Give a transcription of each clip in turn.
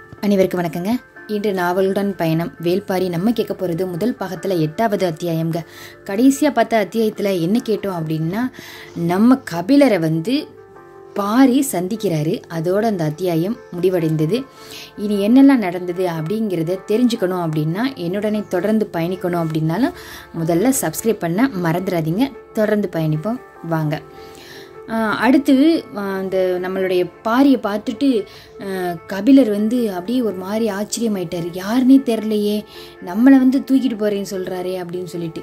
அனைவருக்கும் வணக்கங்க. இன்று நாவலுடன் பயணம் வேல்பாரி நம்ம கேட்க போகிறது முதல் பாகத்தில் 8வது அத்தியாயம்ங்க. கடைசியாக பார்த்த அத்தியாயத்தில் என்ன கேட்டோம் அப்படின்னா, நம்ம கபிலரை பாரி சந்திக்கிறாரு. அதோட அந்த அத்தியாயம் முடிவடைந்தது. இனி என்னெல்லாம் நடந்தது அப்படிங்கிறத தெரிஞ்சுக்கணும் அப்படின்னா, என்னுடனே தொடர்ந்து பயணிக்கணும் அப்படின்னாலும் முதல்ல சப்ஸ்கிரைப் பண்ண மறந்துடாதீங்க. தொடர்ந்து பயணிப்போம் வாங்க. அடுத்து அந்த நம்மளுடைய பாரியை பார்த்துட்டு கபிலர் அப்படியே ஒரு மாதிரி ஆச்சரியமாயிட்டார். யாருன்னே தெரிலையே, நம்மளை தூக்கிட்டு போகிறேன்னு சொல்கிறாரே அப்படின்னு சொல்லிட்டு,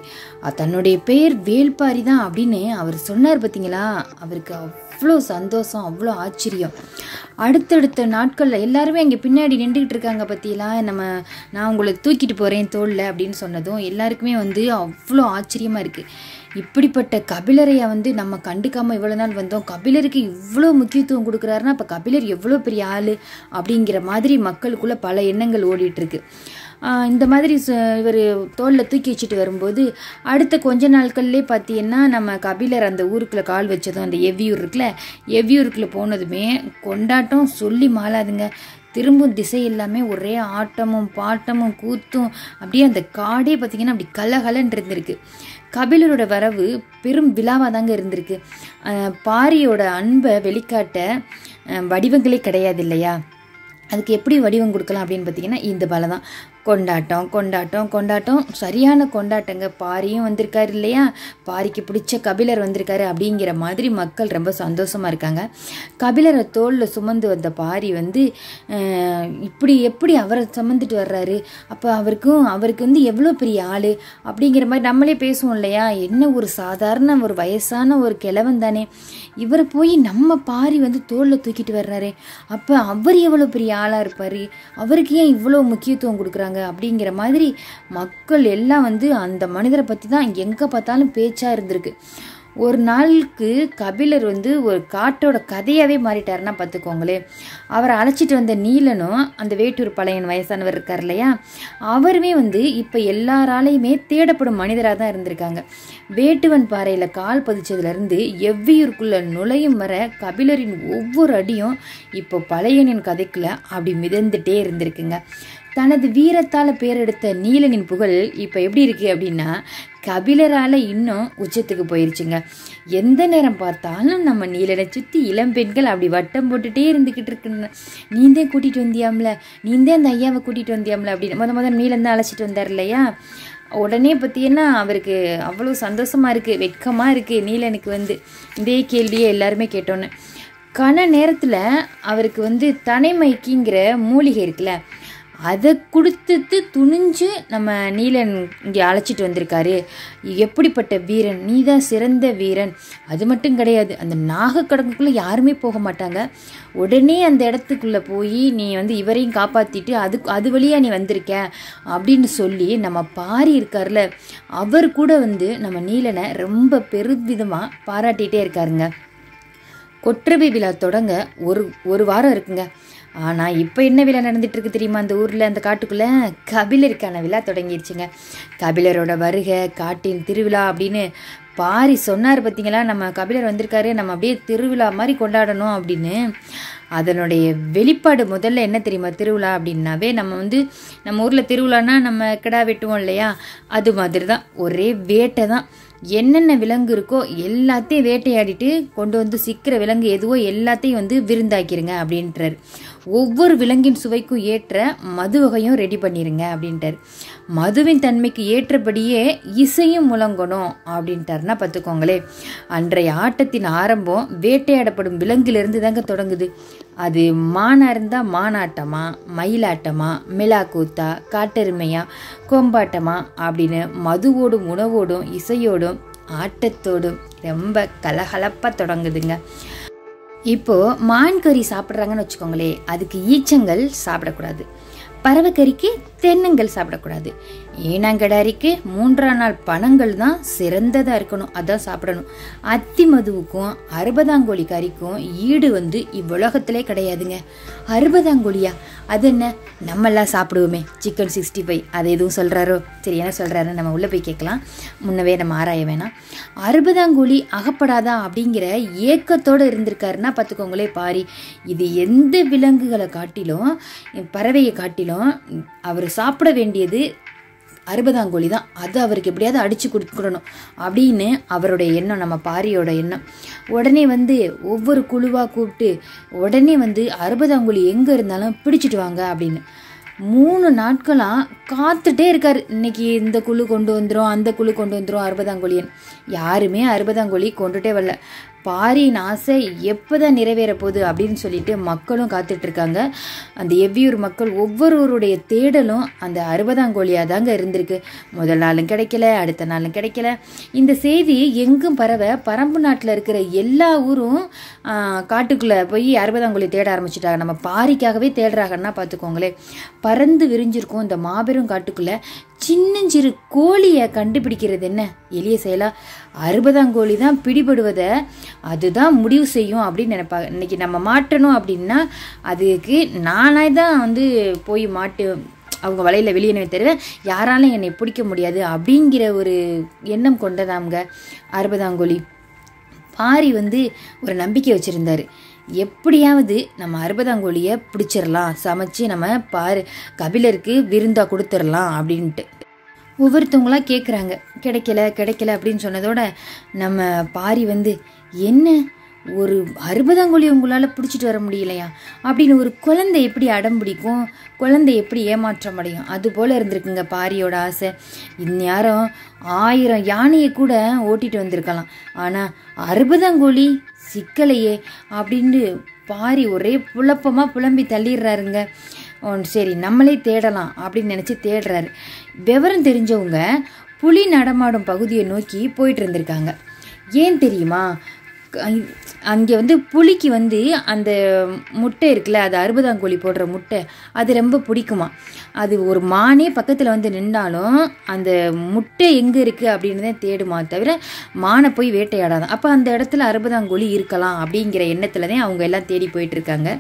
தன்னுடைய பெயர் வேல்பாரி தான் அப்படின்னு அவர் சொன்னார். பார்த்தீங்களா, அவருக்கு அவ்வளோ சந்தோஷம், அவ்வளோ ஆச்சரியம். அடுத்தடுத்த நாட்களில் எல்லாருமே அங்கே பின்னாடி நின்றுக்கிட்டு இருக்காங்க. பற்றியெல்லாம் நான் உங்களை தூக்கிட்டு போகிறேன் தோளில் அப்படின்னு சொன்னதும் எல்லாருக்குமே அவ்வளோ ஆச்சரியமாக இருக்குது. இப்படிப்பட்ட கபிலரையை நம்ம கண்டுக்காமல் இவ்வளோ நாள் வந்தோம், கபிலருக்கு இவ்வளோ முக்கியத்துவம் கொடுக்குறாருன்னா அப்போ கபிலர் எவ்வளோ பெரிய ஆள் அப்படிங்கிற மாதிரி மக்களுக்குள்ளே பல எண்ணங்கள் ஓடிட்டுருக்கு. இந்த மாதிரி இவர் தோளில் தூக்கி வச்சுட்டு வரும்போது அடுத்த கொஞ்ச நாட்கள்லேயே பார்த்தீங்கன்னா, நம்ம கபிலர் அந்த ஊருக்குள்ளே கால் வச்சதும், அந்த எவ்வியூர் இருக்குல்ல, எவ்வியூருக்குள்ளே போனதுமே கொண்டாட்டம் சொல்லி மாளாதுங்க. திரும்பும் திசை எல்லாமே ஒரே ஆட்டமும் பாட்டமும் கூத்தும், அப்படியே அந்த காடே பார்த்திங்கன்னா அப்படி கலகலன்னு இருந்திருக்கு. கபிலரோட வரவு பெரும் விழாவாக தாங்க இருந்திருக்கு. பாரியோட அன்பை வெளிக்காட்ட வடிவங்களே கிடையாது இல்லையா. அதுக்கு எப்படி வடிவம் கொடுக்கலாம் அப்படின்னு பார்த்தீங்கன்னா, இந்த பல தான். கொண்டாட்டம் கொண்டாட்டம் கொண்டாட்டம், சரியான கொண்டாட்டங்க. பாரியும் வந்திருக்காரு இல்லையா, பாரிக்கு பிடிச்ச கபிலர் வந்திருக்காரு அப்படிங்கிற மாதிரி மக்கள் ரொம்ப சந்தோஷமாக இருக்காங்க. கபிலரை தோளில் சுமந்து வந்த பாரி இப்படி எப்படி அவரை சுமந்துட்டு வர்றாரு, அப்போ அவருக்கு எவ்வளோ பெரிய ஆள் அப்படிங்கிற மாதிரி நம்மளே பேசுவோம் இல்லையா. என்ன ஒரு சாதாரண ஒரு வயசான ஒரு கிழவன் தானே, இவரை போய் நம்ம பாரி தோளில் தூக்கிட்டு வர்றாரு, அப்போ அவர் எவ்வளோ பெரிய ஆளாக இருப்பார், அவருக்கு ஏன் இவ்வளோ முக்கியத்துவம் கொடுக்குறாங்க அப்படிங்கிற மாதிரி மக்கள் எல்லாம் அந்த மனிதரை பற்றி தான் எங்கே பார்த்தாலும் பேச்சாக இருந்திருக்கு. ஒரு நாளுக்கு கபிலர் ஒரு காட்டோட கதையாகவே மாறிட்டாருன்னா பார்த்துக்கோங்களே. அவரை அழைச்சிட்டு வந்த நீலனும், அந்த வேட்டூர் பழையன் வயசானவர் இருக்கார் இல்லையா, அவருமே இப்போ எல்லாராலையுமே தேடப்படும் மனிதராக தான் இருந்திருக்காங்க. வேட்டுவன் பாறையில் கால் பதிச்சதுலேருந்து எவ்வியூருக்குள்ளே நுழையும் வர கபிலரின் ஒவ்வொரு அடியும் இப்போ பழையனின் கதைக்குள்ளே அப்படி மிதந்துட்டே இருந்திருக்குங்க. தனது வீரத்தால் பேரெடுத்த நீலனின் புகழ் இப்போ எப்படி இருக்குது அப்படின்னா, கபிலரால் இன்னும் உச்சத்துக்கு போயிருச்சுங்க. எந்த நேரம் பார்த்தாலும் நம்ம நீலனை சுற்றி இளம்பெண்கள் அப்படி வட்டம் போட்டுகிட்டே இருந்துக்கிட்டு இருக்குன்னு, நீந்தே கூட்டிகிட்டு வந்தியாம்ல, நீந்தே அந்த ஐயாவை கூட்டிகிட்டு வந்தியாம்ல அப்படின்னு முதல் நீலன் தான் அழைச்சிட்டு வந்தார் இல்லையா. உடனே பார்த்தீங்கன்னா அவருக்கு அவ்வளோ சந்தோஷமாக இருக்குது, வெட்கமாக இருக்குது நீலனுக்கு. இதே கேள்வியே எல்லாருமே கேட்டோன்னு கன நேரத்தில் அவருக்கு தனைமைக்கிங்கிற மூலிகை இருக்குல்ல, அதை கொடுத்துட்டு துணிஞ்சு நம்ம நீலன் இங்கே அழைச்சிட்டு வந்திருக்காரு. எப்படிப்பட்ட வீரன், நீ தான் சிறந்த வீரன். அது மட்டும் கிடையாது, அந்த நாகக்கடங்குக்குள்ளே யாருமே போக மாட்டாங்க. உடனே அந்த இடத்துக்குள்ளே போய் நீ இவரையும் காப்பாற்றிட்டு அது வழியாக நீ வந்திருக்க அப்படின்னு சொல்லி நம்ம பாரி இருக்கார்ல, அவர் கூட நம்ம நீலனை ரொம்ப பெருவிதமாக பாராட்டிகிட்டே இருக்காருங்க. கொற்றவை விழா தொடங்க ஒரு வாரம் இருக்குங்க. ஆனால் இப்போ என்ன விழா நடந்துட்டு இருக்கு தெரியுமா, அந்த ஊரில், அந்த காட்டுக்குள்ளே கபிலருக்கான விழா தொடங்கிடுச்சுங்க. கபிலரோட வருகை, காட்டின் திருவிழா அப்படின்னு பாரி சொன்னார். பார்த்தீங்களா, நம்ம கபிலர் வந்திருக்காரு, நம்ம அப்படியே திருவிழா மாதிரி கொண்டாடணும் அப்படின்னு. அதனுடைய வெளிப்பாடு முதல்ல என்ன தெரியுமா, திருவிழா அப்படின்னாவே நம்ம ஊரில் திருவிழான்னா நம்ம கிடா வெட்டுவோம் இல்லையா, அது மாதிரி தான். ஒரே வேட்டை தான். என்னென்ன விலங்கு இருக்கோ எல்லாத்தையும் வேட்டையாடிட்டு கொண்டு சிக்கிற விலங்கு எதுவோ எல்லாத்தையும் விருந்தாக்கிருங்க அப்படின்றார். ஒவ்வொரு விலங்கின் சுவைக்கும் ஏற்ற மது வகையும் ரெடி பண்ணிருங்க அப்படின்ட்டார். மதுவின் தன்மைக்கு ஏற்றபடியே இசையும் முழங்கணும் அப்படின்ட்டாருன்னா பார்த்துக்கோங்களே. அன்றைய ஆட்டத்தின் ஆரம்பம் வேட்டையாடப்படும் விலங்கிலிருந்து தாங்க தொடங்குது. அது மானா இருந்தால் மானாட்டமா, மயிலாட்டமா, மிளாக்கூத்தா, காட்டெருமையா, கொம்பாட்டமா அப்படின்னு மதுவோடும் உணவோடும் இசையோடும் ஆட்டத்தோடும் ரொம்ப கலகலப்பாக தொடங்குதுங்க. இப்போது மான் கறி சாப்பிட்றாங்கன்னு வச்சுக்கோங்களே, அதுக்கு ஈச்சங்கள் சாப்பிடக்கூடாது, பறவைக்கறிக்கு தென்னங்கள் சாப்பிடக்கூடாது, ஏனாங்கடாரிக்கு 3ஆம் நாள் பணங்கள் தான் சிறந்ததாக இருக்கணும், அதான் சாப்பிடணும். அத்தி மதுவுக்கும் 60ஆங்கோழி கறிக்கும் ஈடு இவ்வுலகத்திலே கிடையாதுங்க. 60ஆங்கோழியா, அது என்ன, நம்மெல்லாம் சாப்பிடுவோமே சிக்கன் 65, அது எதுவும் சொல்கிறாரோ? சரி, என்ன சொல்கிறாருன்னு நம்ம உள்ளே போய் கேட்கலாம். முன்னவே நம்ம ஆராய வேணாம். 60ஆம் கூலி அகப்படாதா அப்படிங்கிற ஏக்கத்தோடு இருந்திருக்காருன்னா பார்த்துக்கோங்களே பாரி. இது எந்த விலங்குகளை காட்டிலும், பறவையை காட்டிலும் அவர் சாப்பிட வேண்டியது 60ஆம் கோழி தான். அது அவருக்கு எப்படியாவது அடித்து கொடுக்கணும் அப்படின்னு அவருடைய எண்ணம், நம்ம பாரியோட எண்ணம். உடனே ஒவ்வொரு குழுவாக கூப்பிட்டு உடனே 60ஆம் கோழி எங்கே இருந்தாலும் பிடிச்சிட்டு வாங்க அப்படின்னு 3 நாட்களாக காத்துட்டே இருக்காரு. இன்னைக்கு இந்த குழு கொண்டு வந்துடும், அந்த குழு கொண்டு வந்துடும் 60ஆம் கோழியன். யாருமே 60ஆம் கோழி கொண்டுட்டே வரல. பாரியின் ஆசை எப்போதான் நிறைவேற போகுது அப்படின்னு சொல்லிட்டு மக்களும் காத்துட்ருக்காங்க. அந்த எவ்வியூர் மக்கள் ஒவ்வொருவருடைய தேடலும் அந்த 60ஆம் கோழியாக தாங்க இருந்திருக்கு. முதல் நாளும் கிடைக்கல, அடுத்த நாளும் கிடைக்கல. இந்த செய்தி எங்கும் பரவ பரம்பு நாட்டில் இருக்கிற எல்லா ஊரும் காட்டுக்குள்ளே போய் 60ஆம் கோழி தேட ஆரம்பிச்சிட்டாங்க. நம்ம பாரிக்காகவே தேடுறாங்கன்னா பார்த்துக்கோங்களேன். பறந்து விரிஞ்சிருக்கும் இந்த மாபெரும் காட்டுக்குள்ளே சின்னஞ்சிறு கோழியை கண்டுபிடிக்கிறது என்ன எளிய செயலா? 60ஆம் கோழி தான் பிடிபடுவதை அதுதான் முடிவு செய்யும் அப்படின்னு நினைப்பாங்க. இன்னைக்கு நம்ம மாட்டணும் அப்படின்னா அதுக்கு நானாக தான் போய் மாட்டு அவங்க வலையில் வெளியே தருவேன், யாராலும் என்னை பிடிக்க முடியாது அப்படிங்கிற ஒரு எண்ணம் கொண்டதாங்க 60ஆம் கோழி. பாரி ஒரு நம்பிக்கை வச்சுருந்தார். எப்படியாவது நம்ம 60ஆம் கோழியை பிடிச்சிடலாம், சமைச்சு நம்ம கபிலருக்கு விருந்தாக கொடுத்துடலாம் அப்படின்ட்டு ஒவ்வொருத்தவங்களாம் கேட்குறாங்க. கிடைக்கல அப்படின்னு சொன்னதோட நம்ம பாரி என்ன ஒரு 60ஆம் கோழி உங்களால் பிடிச்சிட்டு வர முடியலையா அப்படின்னு ஒரு குழந்தை எப்படி அடம் பிடிக்கும், குழந்தை எப்படி ஏமாற்றம் அடையும், அது போல் இருந்திருக்குங்க பாரியோட ஆசை. இந்நேரம் 1000 யானையை கூட ஓட்டிட்டு வந்திருக்கலாம். ஆனால் 60ஆம் கோழி சிக்கலையே அப்படின்னு பாரி ஒரே புலம்பி தள்ளிடுறாருங்க. சரி, நம்மளே தேடலாம் அப்படின்னு நினச்சி தேடுறாரு. விவரம் தெரிஞ்சவங்க புலி நடமாடும் பகுதியை நோக்கி போயிட்டு இருந்திருக்காங்க. ஏன் தெரியுமா? அங்கே புலிக்கு அந்த முட்டை இருக்குல்ல, அது 60ஆம் கோழி போடுற முட்டை, அது ரொம்ப பிடிக்குமா. அது ஒரு மானே பக்கத்தில் நின்றாலும் அந்த முட்டை எங்கே இருக்குது அப்படின்னு தான் தேடுமா தவிர மானை போய் வேட்டையாடாதான். அப்போ அந்த இடத்துல 60ஆம் கோழி இருக்கலாம் அப்படிங்கிற எண்ணத்தில் தான் அவங்க எல்லாம் தேடி போயிட்டுருக்காங்க.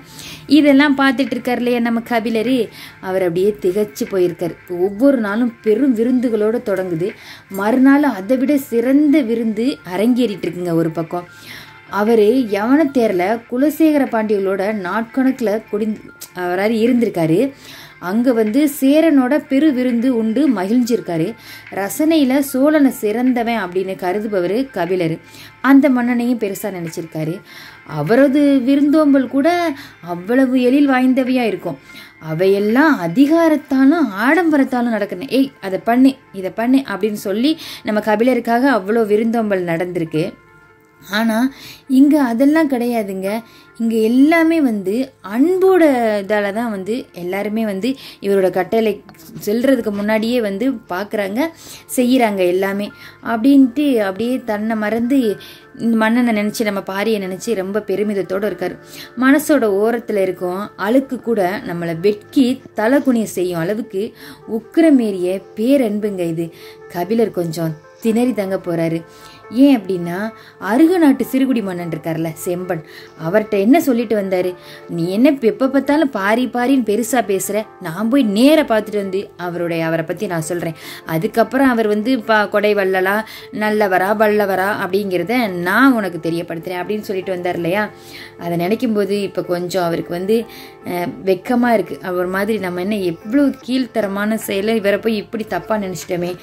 இதெல்லாம் பார்த்துட்டு இருக்கார் இல்லையா நம்ம கபிலர், அவர் அப்படியே திகச்சு போயிருக்கார். ஒவ்வொரு நாளும் பெரும் விருந்துகளோடு தொடங்குது. மறுநாள் அதை விட சிறந்த விருந்து அரங்கேறிட்டு இருக்குங்க. ஒரு பக்கம் அவர் யவனத்தேரில் குலசேகர பாண்டியர்களோட நாட்கணக்கில் அவராது இருந்திருக்காரு. அங்கே சேரனோட பெரு விருந்து உண்டு மகிழ்ஞ்சிருக்காரு. ரசனையில் சோழனை சிறந்தவன் அப்படின்னு கருதுபவர் கபிலர். அந்த மன்னனையும் பெருசாக நினச்சிருக்காரு. அவரது விருந்தோம்பல் கூட அவ்வளவு எழில் வாய்ந்தவையாக இருக்கும். அவையெல்லாம் அதிகாரத்தாலும் ஆடம்பரத்தாலும் நடக்கணும். அதை பண்ணு, இதை பண்ணு அப்படின்னு சொல்லி நம்ம கபிலருக்காக அவ்வளோ விருந்தோம்பல் நடந்திருக்கு. ஆனால் இங்கே அதெல்லாம் கிடையாதுங்க. இங்கே எல்லாமே அன்போட இதால் தான் எல்லாருமே இவரோட கட்டளை செல்றதுக்கு முன்னாடியே பார்க்குறாங்க, செய்கிறாங்க எல்லாமே அப்படின்ட்டு அப்படியே தன்னை மறந்து மன்னனை நினச்சி நம்ம பாரியை நினச்சி ரொம்ப பெருமிதத்தோடு இருக்கார். மனசோட ஓரத்தில் இருக்கும் அழுக்கு கூட நம்மளை வெட்கி தலை குனிய செய்யும் அளவுக்கு உக்கிரமேறிய பேரன்புங்க இது. கபிலர் கொஞ்சம் திணறி தங்க போகிறாரு. ஏன் அப்படின்னா, அருக நாட்டு சிறுகுடி மன்னன் இருக்கார்ல செம்பன், அவர்கிட்ட என்ன சொல்லிட்டு வந்தார், நீ என்ன எப்போ பார்த்தாலும் பாரின்னு பெருசாக பேசுகிற, நான் போய் நேர பார்த்துட்டு அவரை பற்றி நான் சொல்கிறேன், அதுக்கப்புறம் அவர் கொடை வல்லலா நல்லவரா வல்லவரா அப்படிங்கிறத நான் உனக்கு தெரியப்படுத்துகிறேன் அப்படின்னு சொல்லிட்டு வந்தார் இல்லையா. அதை நினைக்கும் போது இப்போ கொஞ்சம் அவருக்கு வெக்கமாக இருக்குது. அவர் மாதிரி நம்ம என்ன எவ்வளோ கீழ்த்தரமான செயலை, இவரை போய் இப்படி தப்பாக நினச்சிட்டோமே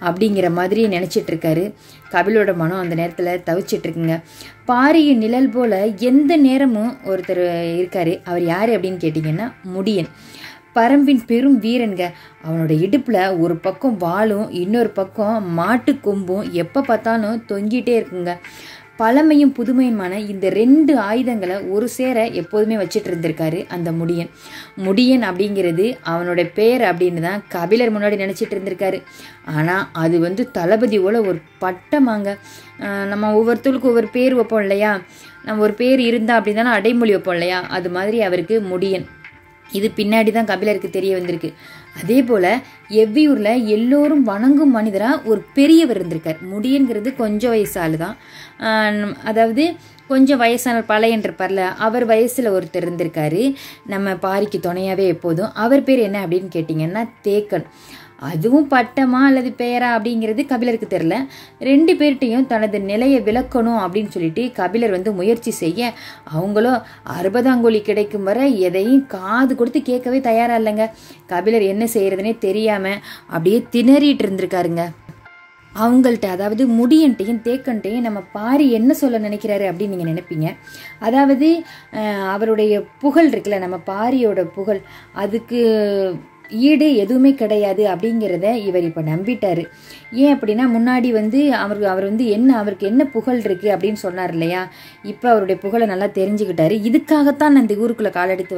அப்படிங்கிற மாதிரி நினச்சிட்டு இருக்காரு. கபிலோட மனம் அந்த நேரத்தில் தவிச்சிட்ருக்குங்க. பாரியின் நிழல் போல் எந்த நேரமும் ஒருத்தர் இருக்கார். அவர் யார் அப்படின்னு கேட்டிங்கன்னா முடியன். பரம்பின் பெரும் வீரன்க. அவனோட இடுப்பில் ஒரு பக்கம் வாளும் இன்னொரு பக்கம் மாட்டு கொம்பும் எப்போ பார்த்தாலும் தொங்கிட்டே இருக்குங்க. பழமையும் புதுமையுமான இந்த 2 ஆயுதங்களை ஒரு சேர எப்போதுமே வச்சுட்டு இருந்திருக்காரு அந்த முடியன் அப்படிங்கிறது அவனோட பேர் அப்படின்னு தான் கபிலர் முன்னாடி நினச்சிட்டு இருந்திருக்காரு. ஆனால் அது தளபதியோட ஒரு பட்டமாங்க. நம்ம ஒவ்வொருத்தருக்கும் ஒவ்வொரு பேர் வைப்போம் இல்லையா, நம்ம ஒரு பேர் இருந்தால் அப்படின்னாலும் அடைமொழி வைப்போம் இல்லையா, அது மாதிரி அவருக்கு முடியன். இது பின்னாடி தான் கபிலருக்கு தெரிய வந்திருக்கு. அதே போல் எவ்வியூரில் எல்லோரும் வணங்கும் மனிதராக ஒரு பெரியவர் இருந்திருக்கார். முடியங்கிறது கொஞ்சம் வயசாலு தான், அதாவது கொஞ்சம் வயசான பழையன்றிருப்பார்ல, அவர் வயசில் ஒருத்தர் இருந்திருக்காரு நம்ம பாரிக்கு துணையாகவே எப்போதும். அவர் பேர் என்ன அப்படின்னு கேட்டிங்கன்னா தேக்கன். அதுவும் பட்டமா அல்லது பெயரா அப்படிங்கிறது கபிலருக்கு தெரில. 2 பேர்கிட்டையும் தனது நிலையை விளக்கணும் அப்படின்னு சொல்லிட்டு கபிலர் முயற்சி செய்ய, அவங்களோ 60 அங்கோலி கிடைக்கும் வரை எதையும் காது கொடுத்து கேட்கவே தயாராக இல்லைங்க. கபிலர் என்ன செய்யறதுனே தெரியாமல் அப்படியே திணறிட்டு இருந்திருக்காருங்க. அவங்கள்ட்ட, அதாவது முடியன்ட்டையும் தேக்கன்ட்டையும் நம்ம பாரி என்ன சொல்ல நினைக்கிறாரு அப்படின்னு நீங்கள் நினைப்பீங்க. அதாவது அவருடைய புகழ் இருக்குல்ல, நம்ம பாரியோட புகழ், அதுக்கு ஈடு எதுவுமே கிடையாது அப்படிங்கிறத இவர் இப்போ நம்பிட்டாரு. ஏன் அப்படின்னா, முன்னாடி அவர் அவருக்கு என்ன புகழ் இருக்குது அப்படின்னு சொன்னார் இல்லையா, இப்போ அவருடைய புகழை நல்லா தெரிஞ்சுக்கிட்டாரு. இதுக்காகத்தான் நான் இந்த ஊருக்குள்ளே காலெடுத்து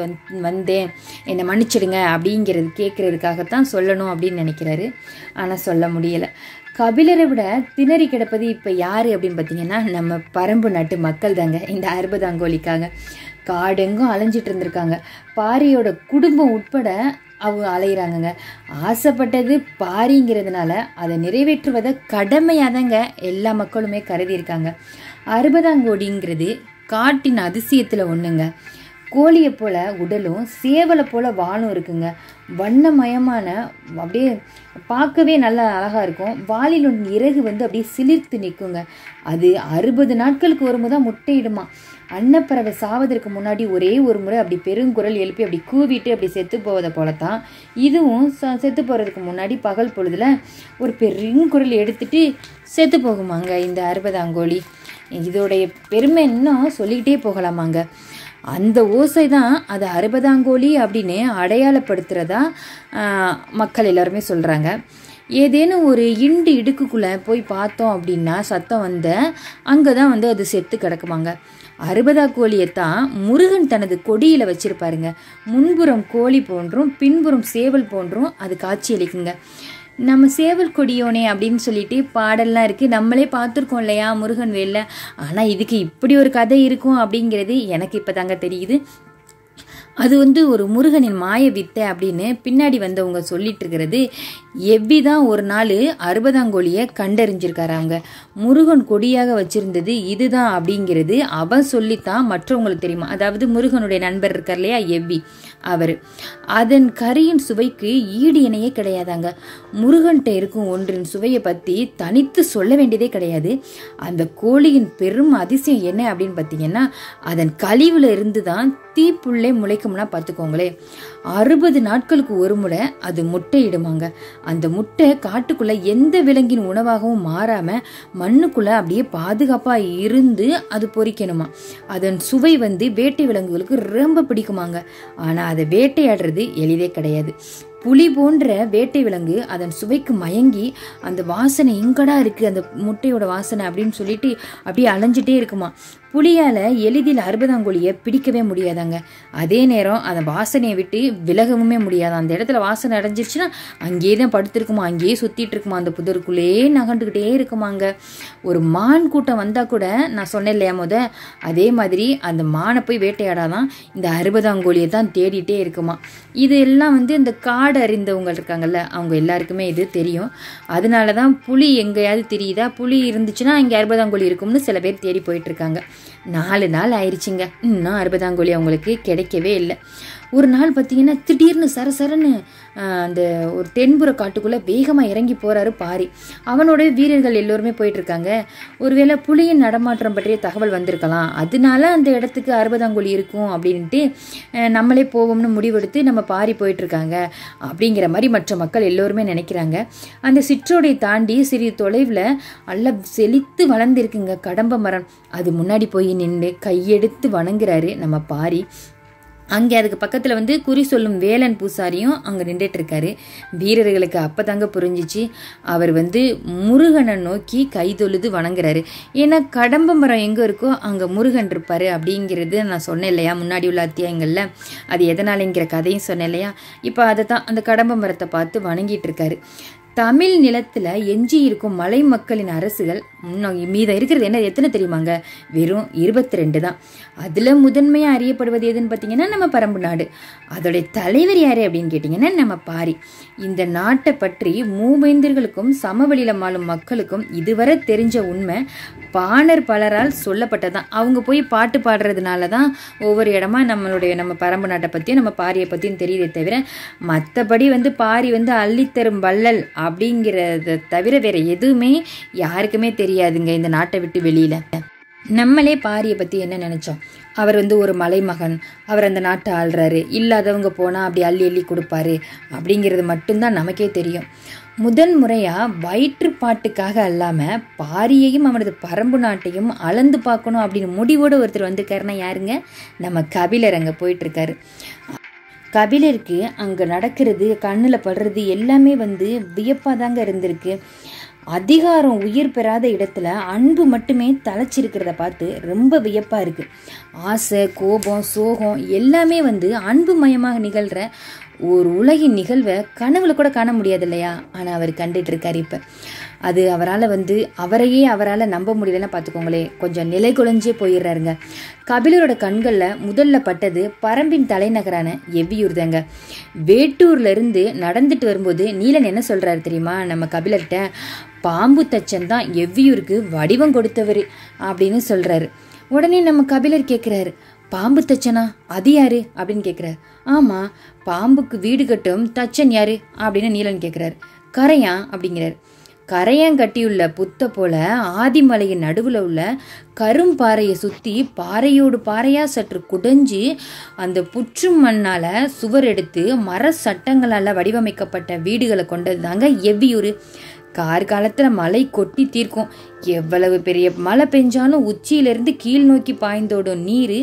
வந்தேன், என்னை மன்னிச்சிடுங்க அப்படிங்கிறது கேட்குறதுக்காகத்தான் சொல்லணும் அப்படின்னு நினைக்கிறாரு. ஆனால் சொல்ல முடியலை. கபிலரை விட திணறி கிடப்பது இப்போ யார் அப்படின்னு பார்த்தீங்கன்னா, நம்ம பரம்பு நாட்டு மக்கள் தாங்க. இந்த 60 அங்கோலிக்காக காடெங்கும் அலைஞ்சிட்டு இருந்திருக்காங்க. பாரியோட குடும்பம் உட்பட அவங்க அலையிறாங்கங்க. ஆசைப்பட்டது பாரிங்கிறதுனால அதை நிறைவேற்றுவதை கடமையாக தாங்க எல்லா மக்களுமே கருதி இருக்காங்க. 60 அங்கோடிங்கிறது காட்டின் அதிசயத்தில் ஒன்றுங்க. கோழியை போல உடலும் சேவலை போல வாலும் இருக்குங்க. வண்ணமயமான, அப்படியே பார்க்கவே நல்லா அழகாக இருக்கும். வாலில் ஒன்று இறகு அப்படியே சிலிர்த்து நிற்குங்க. அது 60 நாட்களுக்கு ஒரு முறை தான் முட்டையிடுமா. அன்னப்பறவை சாவதற்கு முன்னாடி ஒரே ஒரு முறை அப்படி பெருங்குரல் எழுப்பி அப்படி கூவிட்டு அப்படி செத்து போவதை போலத்தான் இதுவும் செத்து போகிறதுக்கு முன்னாடி பகல் பொழுதுல ஒரு பெருங்குரல் எடுத்துட்டு செத்து போகுமாங்க இந்த 60 அங்கோலி. இதோடைய பெருமை இன்னும் சொல்லிக்கிட்டே போகலாமாங்க. அந்த ஓசை தான் அது 60 அங்கோலி அப்படின்னு அடையாளப்படுத்துகிறதா மக்கள் எல்லாருமே சொல்கிறாங்க. ஏதேனும் ஒரு இண்டு இடுக்குள்ளே போய் பார்த்தோம் அப்படின்னா சத்தம் அங்கே தான் அது செத்து கிடக்குமாங்க. 60 கோழியைத்தான் முருகன் தனது கொடியில் வச்சிருப்பாருங்க. முன்புறம் கோழி போன்றும் பின்புறம் சேவல் போன்றும் அது காட்சியளிக்குங்க. நம்ம சேவல் கொடியோனே அப்படின்னு சொல்லிட்டு பாடல்லாம் இருக்குது, நம்மளே பார்த்துருக்கோம் இல்லையா முருகன் வேலில். ஆனால் இதுக்கு இப்படி ஒரு கதை இருக்கும் அப்படிங்கிறது எனக்கு இப்போ தாங்க தெரியுது. அது ஒரு முருகனின் மாய வித்தை அப்படின்னு பின்னாடி வந்தவங்க சொல்லிட்டு இருக்கிறது. எவ்விதான் ஒரு நாள் 60 அங்கோலியை கண்டறிஞ்சிருக்காராங்க. முருகன் கொடியாக வச்சிருந்தது இதுதான் அப்படிங்கிறது அவன் சொல்லித்தான் மற்றவங்களுக்கு தெரியுமா. அதாவது முருகனுடைய நண்பர் இருக்கார் இல்லையா எவ்வி, அவர் அதன் கறியின் சுவைக்கு ஈடு இணையே கிடையாதாங்க. முருகன்கிட்ட இருக்கும் ஒன்றின் சுவையை பற்றி தனித்து சொல்ல வேண்டியதே கிடையாது. அந்த கோழியின் பெரும் அதிசயம் என்ன அப்படின்னு பார்த்தீங்கன்னா, அதன் கழிவுல இருந்து தான் தீப்புள்ளே முளைக்கும்னா பார்த்துக்கோங்களே. 60 நாட்களுக்கு ஒரு முறை அது முட்டையிடுமாங்க. அந்த முட்டை காட்டுக்குள்ள எந்த விலங்கின் உணவாகவும் மாறாம மண்ணுக்குள்ள அப்படியே பாதுகாப்பா இருந்து அது பொரிக்கணுமா. அதன் சுவை வேட்டை விலங்குகளுக்கு ரொம்ப பிடிக்குமாங்க. ஆனா அதை வேட்டையாடுறது எளிதே கிடையாது. புலி போன்ற வேட்டை விலங்கு அதன் சுவைக்கு மயங்கி அந்த வாசனை எங்கடா இருக்கு அந்த முட்டையோட வாசனை அப்படின்னு சொல்லிட்டு அப்படியே அலைஞ்சிட்டே இருக்குமா. புலியால எளிதில் 60 அங்கோலியை பிடிக்கவே முடியாதாங்க. அதே நேரம் அந்த வாசனையை விட்டு விலகவுமே முடியாது. அந்த இடத்துல வாசனை அடைஞ்சிருச்சுன்னா அங்கேயே தான் படுத்திருக்குமா, அங்கேயே சுத்திட்டு இருக்குமா, அந்த புதருக்குள்ளேயே நகண்டுக்கிட்டே இருக்குமாங்க. ஒரு மான் கூட்டம் வந்தா கூட நான் சொன்னேன் இல்லையா அதே மாதிரி அந்த மானை போய் வேட்டையாடாதான் இந்த 60 அங்கோலியை தான் தேடிட்டே இருக்குமா. இது எல்லாம் இந்த காடு அறிந்தவங்க இருக்காங்கல்ல, அவங்க எல்லாருக்குமே இது தெரியும். அதனால தான் புலி எங்கேயாவது தெரியுதா, புலி இருந்துச்சுன்னா இங்கே 60 அங்கோலி இருக்கும்னு சில பேர் தேடி போயிட்டு இருக்காங்க. 4 நாள் ஆயிடுச்சுங்க, இன்னும் 60 அங்கோலி அவங்களுக்கு கிடைக்கவே இல்லை. ஒரு நாள் பார்த்தீங்கன்னா திடீர்னு சரசரன்னு அந்த ஒரு தென்புற காட்டுக்குள்ளே வேகமாக இறங்கி போகிறாரு பாரி. அவனோட வீரர்கள் எல்லோருமே போயிட்டு இருக்காங்க. ஒருவேளை புலியின் நடமாட்டம் பற்றிய தகவல் வந்திருக்கலாம், அதனால அந்த இடத்துக்கு 60 அங்கோலி இருக்கும் அப்படின்ட்டு நம்மளே போவோம்னு முடிவெடுத்து நம்ம பாரி போயிட்டு இருக்காங்க அப்படிங்கிற மாதிரி மற்ற மக்கள் எல்லோருமே நினைக்கிறாங்க. அந்த சிற்றோடை தாண்டி சிறிது தொலைவில் நல்ல செழித்து வளர்ந்துருக்குங்க கடம்ப மரம். அது முன்னாடி போய் நின்று கையெடுத்து வணங்குறாரு நம்ம பாரி. அங்கே அதுக்கு பக்கத்தில் குறி சொல்லும் வேலன் பூசாரியும் அங்கே நின்றுட்டு இருக்காரு. வீரர்களுக்கு அப்போ தாங்க புரிஞ்சிச்சு, அவர் முருகனை நோக்கி கைதொழுது வணங்குறாரு. ஏன்னா கடம்ப மரம் எங்கே இருக்கோ அங்கே முருகன் இருப்பார் அப்படிங்கிறது நான் சொன்னேன் இல்லையா முன்னாடி உள்ள அத்தியாயங்களில். அது எதனாலங்கிற கதையும் சொன்னேன் இல்லையா. இப்போ அதை தான் அந்த கடம்ப மரத்தை பார்த்து வணங்கிட்டு இருக்காரு. தமிழ் நிலத்தில் எஞ்சி இருக்கும் மலை மக்களின் அரசுகள் மீதம் இருக்கிறது என்ன எத்தனை தெரியுமாங்க? வெறும் 22 தான். அதில் முதன்மையாக அறியப்படுவது எதுன்னு பார்த்தீங்கன்னா நம்ம பரம்பு நாடு. அதோடைய தலைவர் யார் அப்படின்னு கேட்டிங்கன்னா நம்ம பாரி. இந்த நாட்டை பற்றி மூவேந்தர்களுக்கும் சமவெளியில் வாழும் மக்களுக்கும் இதுவரை தெரிஞ்ச உண்மை பாணர் பலரால் சொல்லப்பட்டதான். அவங்க போய் பாட்டு பாடுறதுனால தான் ஒவ்வொரு இடமா நம்ம பரம்பு நாட்டை பற்றியும் நம்ம பாரியை பற்றியும் தெரியுதே தவிர, மற்றபடி பாரி அள்ளித்தரும் வள்ளல் அப்படிங்கிறத தவிர வேற எதுவுமே யாருக்குமே தெரியாதுங்க இந்த நாட்டை விட்டு வெளியில. நம்மளே பாரியை பற்றி என்ன நினச்சோம்? அவர் ஒரு மலைமகன், அவர் அந்த நாட்டை ஆள்றாரு, இல்லாதவங்க போனால் அப்படி அள்ளி அள்ளி கொடுப்பாரு அப்படிங்கிறது மட்டும்தான் நமக்கே தெரியும். முதன் முறையாக வயிற்றுப்பாட்டுக்காக அல்லாமல் பாரியையும் அவனது பரம்பு நாட்டையும் அளந்து பார்க்கணும் அப்படின்னு முடிவோடு ஒருத்தர் வந்திருக்காருன்னா யாருங்க? நம்ம கபிலர் அங்கே போயிட்டுருக்காரு. கபிலருக்கு அங்கே நடக்கிறது, கண்ணில் படுறது எல்லாமே வியப்பாக தாங்க இருந்திருக்கு. அதிகாரம் உயிர் பெறாத இடத்துல அன்பு மட்டுமே தலைச்சிருக்கிறத பார்த்து ரொம்ப வியப்பாக இருக்குது. ஆசை, கோபம், சோகம் எல்லாமே அன்பு மயமாக நிகழ்கிற ஒரு உலகின் நிகழ்வை கனவுல கூட காண முடியாது இல்லையா? ஆனால் அவர் கண்டுட்டு இருக்காரு. இப்போ அது அவரால் நம்ப முடியலன்னா பார்த்துக்கோங்களே, கொஞ்சம் நிலை குலைஞ்சே போயிடுறாருங்க. கபிலரோட கண்களில் முதல்ல பட்டது பரம்பின் தலைநகரான எவ்வியூர் தாங்க. வேட்டூர்ல இருந்து நடந்துட்டு வரும்போது நீலன் என்ன சொல்றாரு தெரியுமா நம்ம கபிலர்கிட்ட? பாம்பு தச்சன் தான் எவ்வியூருக்கு வடிவம் கொடுத்தவர் அப்படின்னு சொல்றாரு. உடனே நம்ம கபிலர் கேட்குறாரு, பாம்பு தச்சனா? அது யாரு அப்படின்னு கேட்குறாரு. ஆமாம், பாம்புக்கு வீடு கட்டும் தச்சன் யாரு அப்படின்னு நீலன் கேட்குறாரு. கரையான் அப்படிங்கிறார். கரையான் கட்டியுள்ள புத்த போல ஆதிமலையின் நடுவில் உள்ள கரும்பாறையை சுற்றி பாறையோடு பாறையா சற்று குடைஞ்சு அந்த புற்றும் மண்ணால் சுவர் எடுத்து மர சட்டங்களால் வடிவமைக்கப்பட்ட வீடுகளை கொண்டது தாங்க எவ்வியூர். கார்காலத்தில் மழை கொட்டி தீர்க்கும். எவ்வளவு பெரிய மழை பெஞ்சாலும் உச்சியிலிருந்து கீழ் நோக்கி பாய்ந்தோடும் நீர்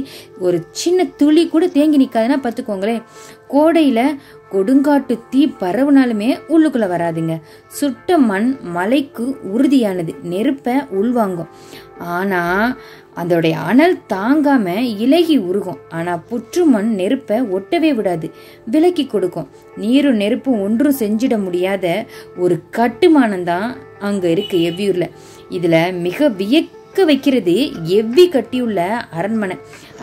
ஒரு சின்ன துளி கூட தேங்கி நிற்காதுன்னா பார்த்துக்கோங்களேன். கோடையில் கொடுங்காட்டு தீ பரவுனாலுமே உள்ளுக்குள்ளே வராதுங்க. சுட்ட மண் மலைக்கு உறுதியானது, நெருப்பை உள்வாங்கும். ஆனால் அதோடைய அனல் தாங்காம இலகி உருகும். ஆனால் புற்று மண் நெருப்பை ஒட்டவே விடாது, விலக்கி கொடுக்கும். நீரும் நெருப்பும் ஒன்றும் செஞ்சிட முடியாத ஒரு கட்டுமானம் தான் அங்கே இருக்கு எவ்வியூரில். இதில் மிக வியக்க வைக்கிறது எவ்வி கட்டியுள்ள அரண்மனை.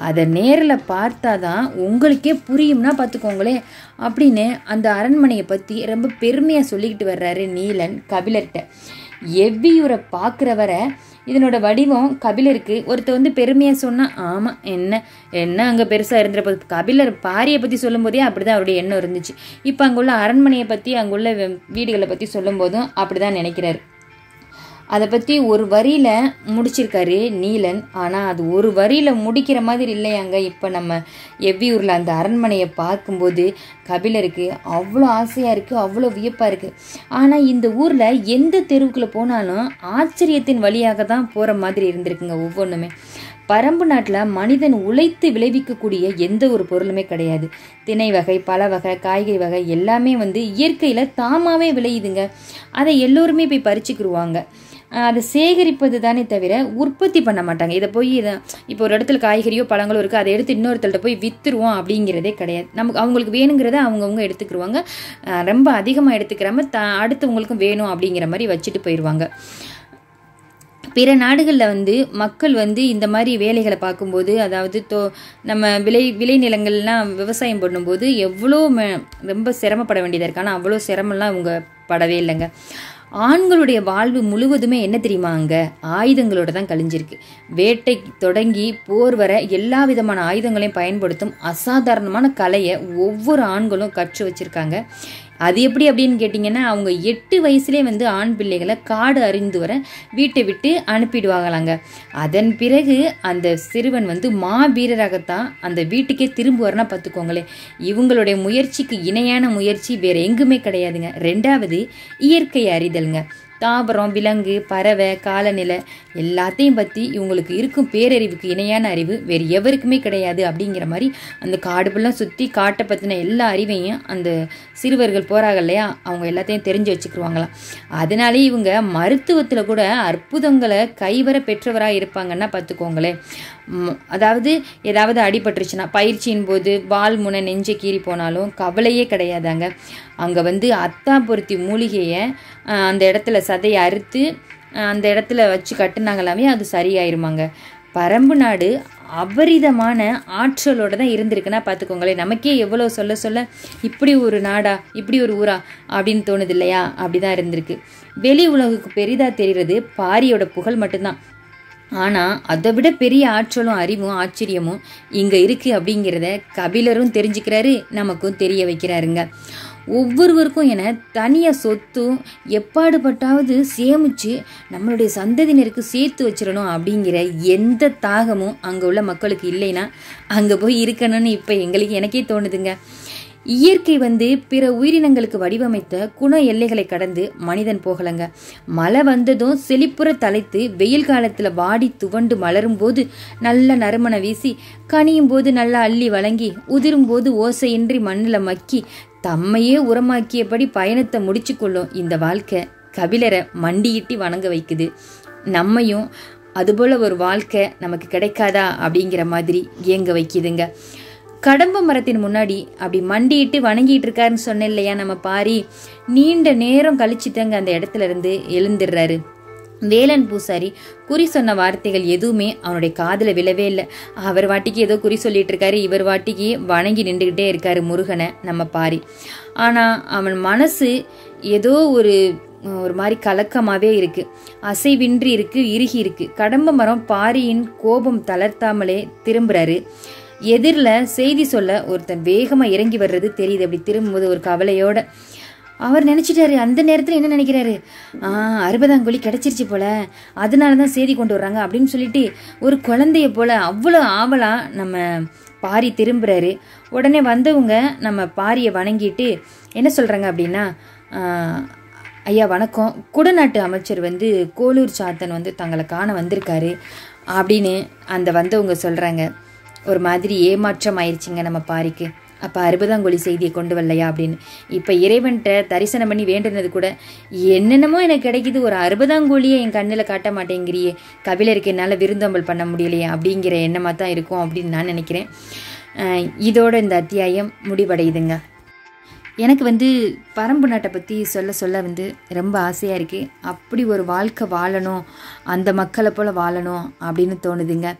அதை நேரில் பார்த்தாதான் உங்களுக்கே புரியும்னா பார்த்துக்கோங்களேன் அப்படின்னு அந்த அரண்மனையை பற்றி ரொம்ப பெருமையாக சொல்லிக்கிட்டு வர்றாரு நீலன் கபிலர்கிட்ட. எவ்வியூரை பார்க்குறவரை இதனோட வடிவம் கபிலருக்கு ஒருத்தர் பெருமையாக சொன்னால், ஆமாம் என்ன அங்கே பெருசாக இருந்துற கபிலர் பாரியை பற்றி சொல்லும் போதே அப்படிதான் அவருடைய எண்ணம் இருந்துச்சு. இப்போ அங்குள்ள அரண்மனையை பற்றி அங்குள்ள வீடுகளை பற்றி சொல்லும் போதும் அப்படிதான் நினைக்கிறாரு. அதை பற்றி ஒரு வரியில் முடிச்சிருக்காரு நீலன். ஆனால் அது ஒரு வரியில் முடிக்கிற மாதிரி இல்லையாங்க. இப்போ நம்ம எவ்வியூரில் அந்த அரண்மனையை பார்க்கும்போது கபிலருக்கு அவ்வளோ ஆசையாக இருக்குது, அவ்வளோ வியப்பாக இருக்குது. ஆனால் இந்த ஊரில் எந்த தெருவுக்குள்ளே போனாலும் ஆச்சரியத்தின் வழியாக தான் போகிற மாதிரி இருந்திருக்குங்க ஒவ்வொன்றுமே. பரம்பு நாட்டில் மனிதன் உழைத்து விளைவிக்கக்கூடிய எந்த ஒரு பொருளுமே கிடையாது. திணை வகை, பல வகை, காய்கறி வகை எல்லாமே இயற்கையில் தாமாகவே விளையுதுங்க. அதை எல்லோருமே போய் பறிச்சுக்கிடுவாங்க. அதை சேகரிப்பது தானே தவிர உற்பத்தி பண்ண மாட்டாங்க. இதை போய் இப்போ ஒரு இடத்துல காய்கறியோ பழங்களோ இருக்குது, அதை எடுத்து இன்னொருத்தல்கிட்ட போய் விற்றுருவோம் அப்படிங்கிறதே கிடையாது. அவங்களுக்கு வேணுங்கிறத அவங்கவுங்க எடுத்துக்கிடுவாங்க. ரொம்ப அதிகமாக எடுத்துக்கிறாம அடுத்தவங்களுக்கும் வேணும் அப்படிங்கிற மாதிரி வச்சுட்டு போயிடுவாங்க. பிற நாடுகளில் மக்கள் இந்த மாதிரி வேலைகளை பார்க்கும்போது, அதாவது நம்ம விளைநிலங்கள்லாம் விவசாயம் பண்ணும்போது எவ்வளோ ரொம்ப சிரமப்பட வேண்டியதாக இருக்கு. ஆனால் அவ்வளோ சிரமம்லாம் அவங்க படவே இல்லைங்க. ஆண்களுடைய வாழ்வு முழுவதுமே என்ன தெரியுமா? அங்கே ஆயுதங்களோட தான் கழிஞ்சிருக்கு. வேட்டை தொடங்கி போர் வர எல்லா விதமான ஆயுதங்களையும் பயன்படுத்தும் அசாதாரணமான கலையை ஒவ்வொரு ஆண்களும் கற்று வச்சிருக்காங்க. அது எப்படி அப்படின்னு கேட்டிங்கன்னா, அவங்க 8 வயசுலேயே ஆண் பிள்ளைகளை காடு அறிந்து வர வீட்டை விட்டு அனுப்பிடுவாங்களாங்க. அதன் பிறகு அந்த சிறுவன் மாவீரராகத்தான் அந்த வீட்டுக்கே திரும்புவார்னா பார்த்துக்கோங்களேன். இவங்களுடைய முயற்சிக்கு இணையான முயற்சி வேற எங்குமே கிடையாதுங்க. 2வது இயற்கை அறிதல்ங்க. தாவரம், விலங்கு, பறவை, காலநிலை எல்லாத்தையும் பற்றி இவங்களுக்கு இருக்கும் பேரறிவுக்கு இணையான அறிவு வேறு எவருக்குமே கிடையாது. அப்படிங்கிற மாதிரி அந்த காடு ஃபுல்லாக சுற்றி காட்டை பற்றின எல்லா அறிவையும் அந்த சிறுவர்கள் போகிறாங்க இல்லையா, அவங்க எல்லாத்தையும் தெரிஞ்சு வச்சுக்கிடுவாங்களாம். அதனாலே இவங்க மருத்துவத்தில் கூட அற்புதங்களை கைவர பெற்றவராக இருப்பாங்கன்னா பார்த்துக்கோங்களேன். அதாவது ஏதாவது அடிபட்டுருச்சுன்னா பயிற்சியின் போது வால் முனை நெஞ்சை கீறி போனாலும் கவலையே கிடையாதாங்க. அங்கே அத்தாபுரத்தி மூலிகையை அந்த இடத்துல சதையை அறுத்து அந்த இடத்துல வச்சு கட்டுனாங்களாமே அது சரியாயிருமாங்க. பரம்பு நாடு அபரிதமான ஆற்றலோடு தான் இருந்திருக்குன்னா பார்த்துக்கோங்களேன். நமக்கே எவ்வளோ சொல்ல சொல்ல இப்படி ஒரு நாடா, இப்படி ஒரு ஊரா அப்படின்னு தோணுது இல்லையா? அப்படி தான் இருந்திருக்கு. வெளி உலகுக்கு பெரிதாக தெரிகிறது பாரியோட புகழ் மட்டும்தான். ஆனால் அதை விட பெரிய ஆற்றலும் அறிவும் ஆச்சரியமும் இங்கே இருக்குது அப்படிங்கிறத கபிலரும் தெரிஞ்சுக்கிறாரு, நமக்கும் தெரிய வைக்கிறாருங்க. ஒவ்வொருவருக்கும் என தனியாக சொத்தும் எப்பாடுபட்டாவது சேமித்து நம்மளுடைய சந்ததியினருக்கு சேர்த்து வச்சிடணும் அப்படிங்கிற எந்த தாகமும் அங்கே உள்ள மக்களுக்கு இல்லைன்னா அங்கே போய் இருக்கணும்னு இப்போ எனக்கே தோணுதுங்க. இயற்கை பிற உயிரினங்களுக்கு வடிவமைத்த குண எல்லைகளை கடந்து மனிதன் போகலங்க. மழை வந்ததும் செழிப்புற தலைத்து வெயில் காலத்தில் வாடி துவண்டு மலரும் போது நல்ல நறுமண வீசி, கனியும் போது நல்லா அள்ளி வழங்கி, உதிரும் போது ஓசையின்றி மண்ணில் மக்கி தம்மையே உரமாக்கியபடி பயணத்தை முடிச்சு கொள்ளும் இந்த வாழ்க்கை கபிலரை மண்டியிட்டு வணங்க வைக்குது. நம்மையும் அதுபோல ஒரு வாழ்க்கை நமக்கு கிடைக்காதா அப்படிங்கிற மாதிரி ஏங்க வைக்குதுங்க. கடம்ப மரத்தின் முன்னாடி அப்படி மண்டிட்டு வணங்கிட்டு இருக்காருன்னு சொன்னேன் இல்லையா நம்ம பாரி. நீண்ட நேரம் கழிச்சுட்டாங்க அந்த இடத்துல இருந்து எழுந்துடுறாரு. வேலன் பூசாரி குறி சொன்ன வார்த்தைகள் எதுவுமே அவனுடைய காதுல விழவே இல்லை. அவர் வாட்டிக்கு ஏதோ குறி சொல்லிட்டு இருக்காரு, இவர் வாட்டிக்கு வணங்கி நின்றுகிட்டே இருக்காரு முருகனை நம்ம பாரி. ஆனா அவன் மனசு ஏதோ ஒரு மாதிரி கலக்கமாவே இருக்கு, அசைவின்றி இருக்கு, இறுகி இருக்கு. கடம்ப மரம் பாரியின் கோபம் தளர்த்தாமலே திரும்புறாரு. எதிரில் செய்தி சொல்ல ஒருத்தன் வேகமாக இறங்கி வர்றது தெரியுது. அப்படி திரும்பும்போது ஒரு கவலையோட அவர் நினச்சிட்டாரு. அந்த நேரத்தில் என்ன நினைக்கிறாரு, 60ஆம் குழி கிடச்சிருச்சு போல, அதனால தான் செய்தி கொண்டு வர்றாங்க அப்படின்னு சொல்லிட்டு ஒரு குழந்தைய போல அவ்வளோ ஆவலாக நம்ம பாரி திரும்புறாரு. உடனே வந்தவங்க நம்ம பாரியை வணங்கிட்டு என்ன சொல்கிறாங்க அப்படின்னா, ஐயா வணக்கம், குடநாட்டு அமைச்சர் கோலூர் சாத்தன் தங்களை காண வந்திருக்காரு அப்படின்னு அந்த வந்தவங்க சொல்கிறாங்க. ஒரு மாதிரி ஏமாற்றம் ஆயிடுச்சுங்க நம்ம பாரிக்கு. அப்போ 60ஆம் குழி செய்தியை கொண்டு வரலையா அப்படின்னு இப்போ இறைவன்கிட்ட தரிசனம் பண்ணி வேண்டுனது கூட என்னென்னமோ எனக்கு கிடைக்குது, ஒரு 60ஆம் குழியை என் கண்ணில் காட்ட மாட்டேங்கிறியே, கபிலருக்கு என்னால் விருந்தோம்பல் பண்ண முடியலையே அப்படிங்கிற எண்ணமாக தான் இருக்கும் அப்படின்னு நான் நினைக்கிறேன். இதோட இந்த அத்தியாயம் முடிவடையுதுங்க. எனக்கு பரம்பு நாட்டை பற்றி சொல்ல ரொம்ப ஆசையாக இருக்குது. அப்படி ஒரு வாழ்க்கை வாழணும், அந்த மக்களை போல் வாழணும் அப்படின்னு தோணுதுங்க.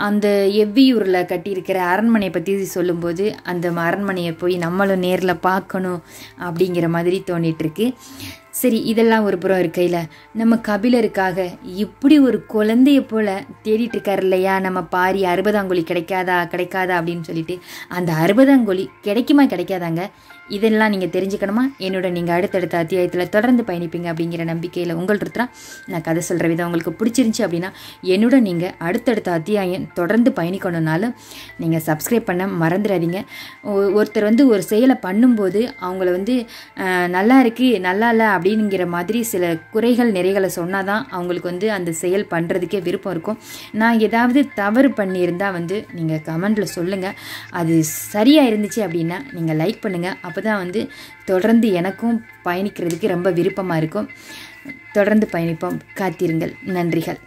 அந்த எவ்வியூரில் கட்டியிருக்கிற அரண்மனையை பற்றி சொல்லும்போது அந்த அரண்மனையை போய் நம்மளும் நேரில் பார்க்கணும் அப்படிங்கிற மாதிரி தோணிகிட்ருக்கு. சரி, இதெல்லாம் ஒரு புறம் இருக்கையில் நம்ம கபிலருக்காக இப்படி ஒரு குழந்தைய போல் தேடிட்டு இருக்காரு இல்லையா நம்ம பாரி. 60ஆம் குழி கிடைக்காதா அப்படின்னு சொல்லிட்டு அந்த 60ஆம் குழி கிடைக்குமா கிடைக்காதாங்க, இதெல்லாம் நீங்கள் தெரிஞ்சுக்கணுமா? என்னோட நீங்கள் அடுத்தடுத்த அத்தியாயத்தில் தொடர்ந்து பயணிப்பீங்க அப்படிங்கிற நம்பிக்கையில் உங்கள்கிட்ட நான் கதை சொல்கிற விதம் உங்களுக்கு பிடிச்சிருந்துச்சி அப்படின்னா என்னோட நீங்கள் அடுத்தடுத்த அத்தியாயம் தொடர்ந்து பயணிக்கணுன்னாலும் நீங்கள் சப்ஸ்கிரைப் பண்ண மறந்துடாதீங்க. ஒருத்தர் ஒரு செயலை பண்ணும்போது அவங்கள நல்லா இருக்குது நல்லா இல்லை அப்படிங்கிற மாதிரி சில குறைகள் நிறைகளை சொன்னால் தான் அவங்களுக்கு அந்த செயல் பண்ணுறதுக்கே விருப்பம் இருக்கும். நான் ஏதாவது தவறு பண்ணியிருந்தால் நீங்கள் கமெண்டில் சொல்லுங்கள். அது சரியாக இருந்துச்சு அப்படின்னா நீங்கள் லைக் பண்ணுங்கள். அப்போ தான் தொடர்ந்து எனக்கும் பயணிக்கிறதுக்கு ரொம்ப விருப்பமாக இருக்கும். தொடர்ந்து பயணிப்போம், காத்திருங்கள். நன்றிகள்.